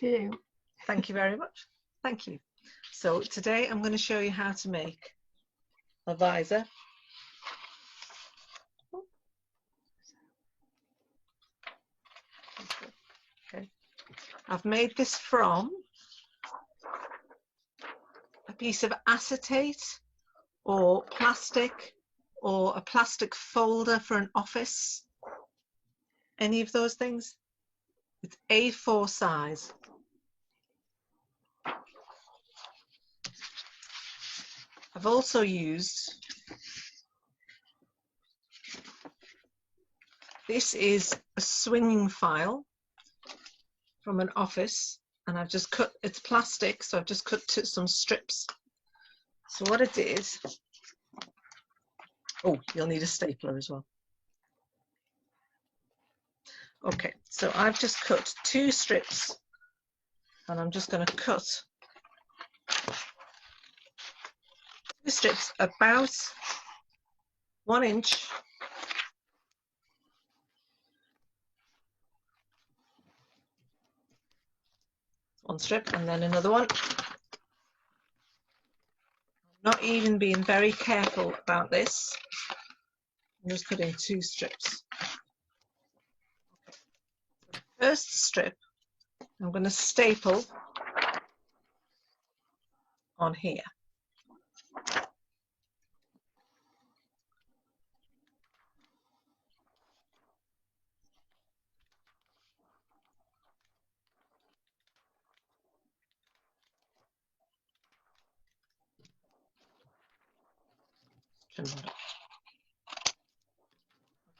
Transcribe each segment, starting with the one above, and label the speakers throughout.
Speaker 1: to you.
Speaker 2: Thank you very much. Thank you. So today I'm going to show you how to make a visor. Okay. I've made this from a piece of acetate or plastic or a plastic folder for an office. Any of those things? It's A4 size. I've also used, this is a swinging file from an office, and I've just cut, it's plastic, so I've just cut some strips. So what I did, oh, you'll need a stapler as well. Okay, so I've just cut 2 strips, and I'm just going to cut the strips about 1 inch . One strip and then another one. Not even being very careful about this. I'm just cutting 2 strips. First strip, I'm going to staple on here.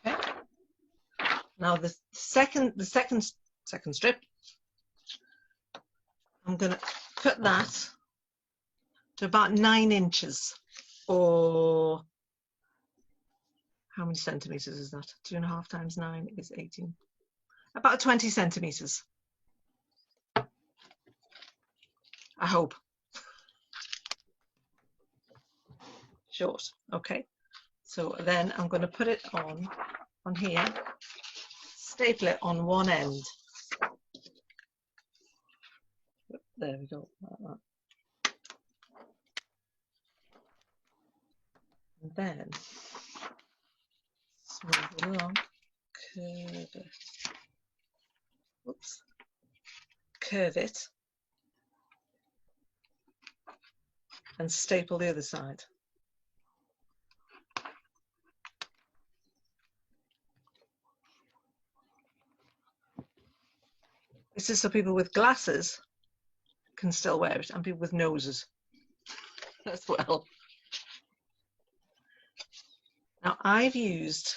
Speaker 2: Okay. Now the second strip, I'm going to cut that to about 9 inches, or how many centimeters is that? 2.5 times 9 is 18. About 20 centimeters. I hope. Short. Okay. So then I'm going to put it on here, staple it on one end. There we go. Like that. And then smooth it along, curve it. Oops. Curve it and staple the other side. This is so people with glasses can still wear it, and people with noses as well. Now I've used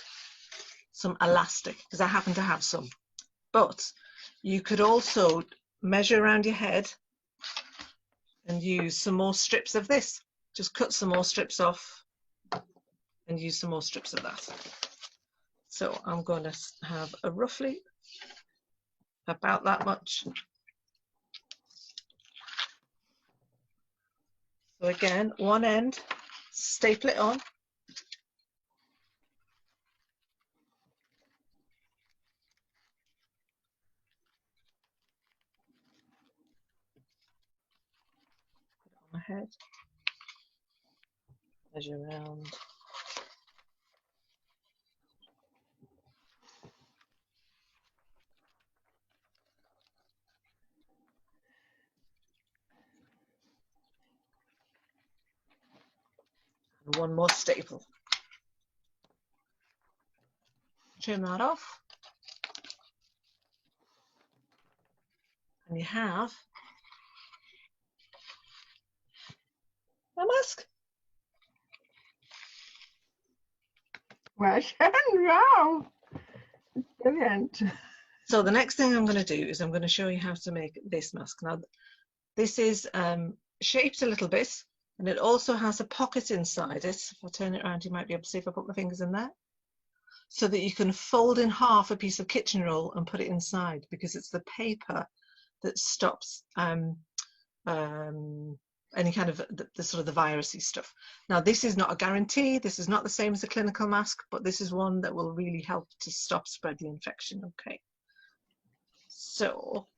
Speaker 2: some elastic because I happen to have some, but you could also measure around your head and use some more strips of this. Just cut some more strips off and use some more strips of that. So I'm going to have a roughly about that much. So again, one end, staple it on. Put it on my head. Measure around. And one more staple. Trim that off. And you have a mask.
Speaker 1: Well, wow. Brilliant.
Speaker 2: So the next thing I'm going to do is I'm going to show you how to make this mask. Now this is shaped a little bit, and it also has a pocket inside it. If I turn it around, you might be able to see if I put my fingers in there, so that you can fold in half a piece of kitchen roll and put it inside, because it's the paper that stops any kind of the sort of the virusy stuff. Now this is not a guarantee, this is not the same as a clinical mask, but this is one that will really help to stop spread the infection. Okay, so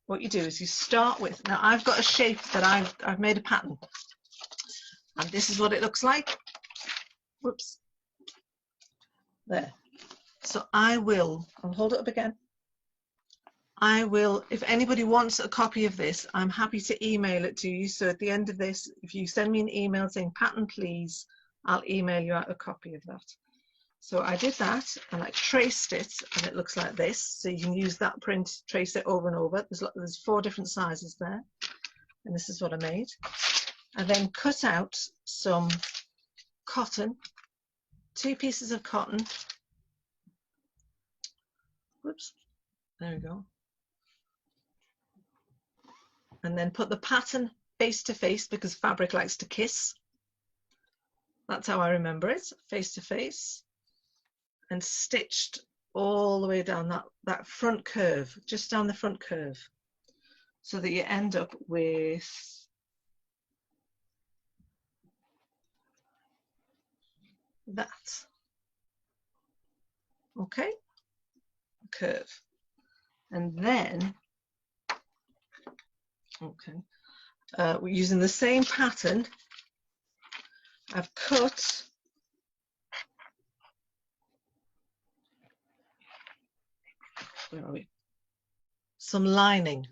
Speaker 2: what you do is you start with, now I've got a shape that I've made a pattern, and this is what it looks like. Whoops. There. So I'll hold it up again. If anybody wants a copy of this, I'm happy to email it to you. So at the end of this, if you send me an email saying pattern please, I'll email you out a copy of that. So I did that and I traced it, and it looks like this. So you can use that print, trace it over and over. There's 4 different sizes there, and this is what I made. I then cut out some cotton, 2 pieces of cotton. Whoops, there we go. And then put the pattern face to face, because fabric likes to kiss. That's how I remember it, face to face, and stitched all the way down that front curve, just down the front curve, so that you end up with that. Okay, curve. And then, okay, we're using the same pattern. I've cut some lining.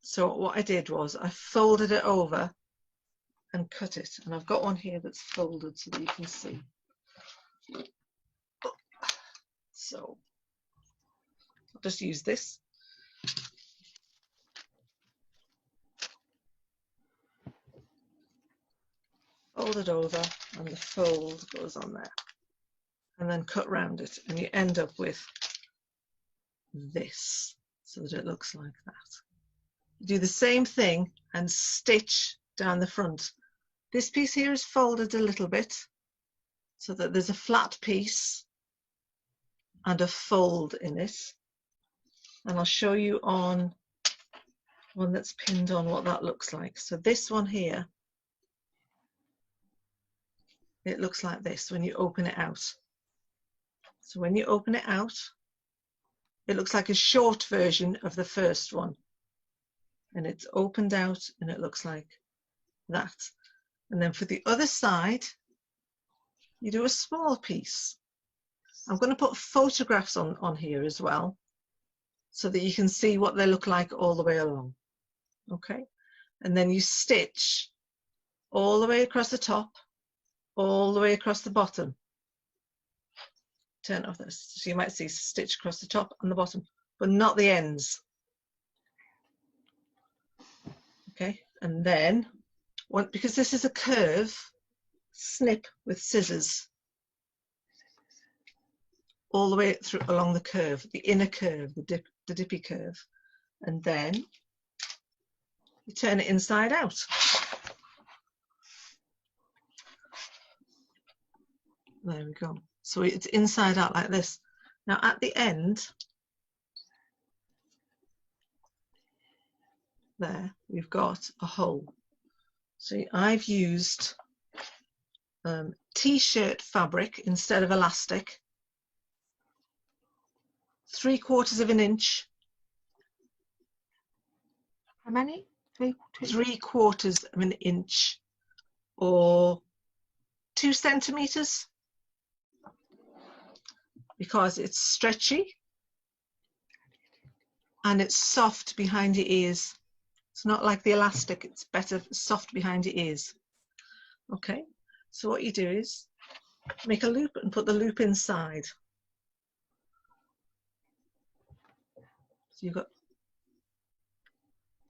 Speaker 2: So what I did was I folded it over and cut it, and I've got one here that's folded so that you can see. So I'll just use this. Fold it over, and the fold goes on there, and then cut round it, and you end up with this, so that it looks like that. You do the same thing and stitch down the front. This piece here is folded a little bit so that there's a flat piece and a fold in it, and I'll show you on one that's pinned on what that looks like. So this one here, it looks like this when you open it out. So when you open it out, it looks like a short version of the first one, and it's opened out and it looks like that. And then for the other side, you do a small piece. I'm going to put photographs on here as well, so that you can see what they look like all the way along. Okay, and then you stitch all the way across the top, all the way across the bottom. Turn off this, so you might see stitch across the top and the bottom, but not the ends. Okay, and then because this is a curve, snip with scissors all the way through along the curve, the inner curve, the dippy curve, and then you turn it inside out. There we go. So it's inside out like this. Now at the end, there, we've got a hole. So I've used t-shirt fabric instead of elastic, 3/4 of an inch.
Speaker 1: How many?
Speaker 2: 3/4 of an inch, or 2 centimeters, because it's stretchy and it's soft behind your ears. It's not like the elastic, it's better soft behind your ears. Okay, so what you do is make a loop and put the loop inside. So you've got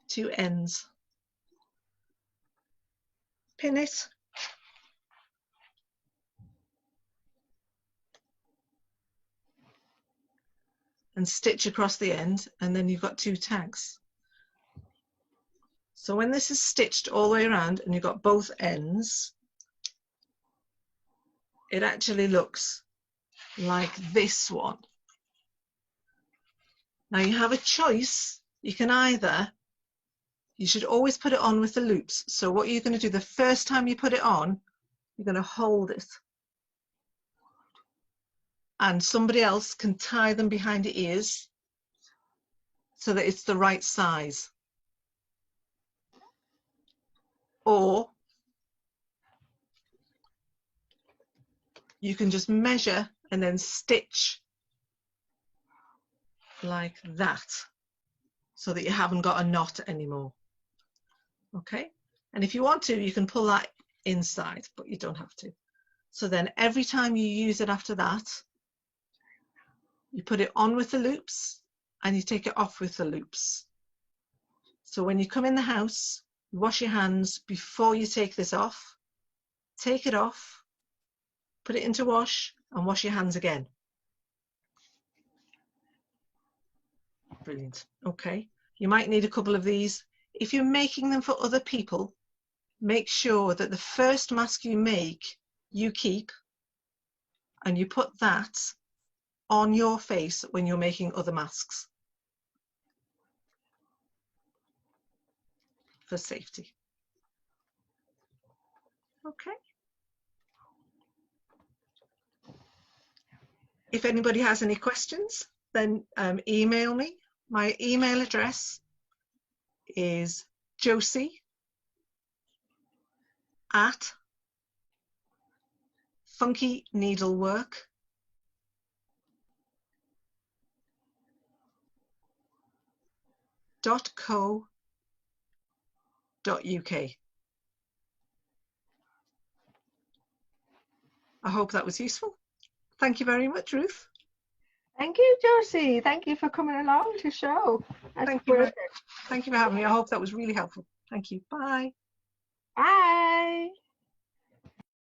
Speaker 2: 2 ends. Pin it. And stitch across the end, and then you've got 2 tags. So when this is stitched all the way around and you've got both ends, it actually looks like this one. Now you have a choice. You can either, you should always put it on with the loops. So what you're going to do the first time you put it on, you're going to hold it, and somebody else can tie them behind the ears so that it's the right size. or you can just measure and then stitch like that so that you haven't got a knot anymore. Okay, and if you want to, you can pull that inside, but you don't have to. So then every time you use it after that, you put it on with the loops and you take it off with the loops. So when you come in the house, wash your hands before you take this off, take it off, put it into wash and wash your hands again. Brilliant. Okay, you might need a couple of these. If you're making them for other people, make sure that the first mask you make, you keep, and you put that on your face when you're making other masks for safety. Okay. If anybody has any questions, then email me. My email address is josie@funkyneedlework.co.uk. I hope that was useful. Thank you very much, Ruth.
Speaker 1: Thank you, Josie. Thank you for coming along to show. That's
Speaker 2: Thank you for having me. I hope that was really helpful. Thank you. Bye.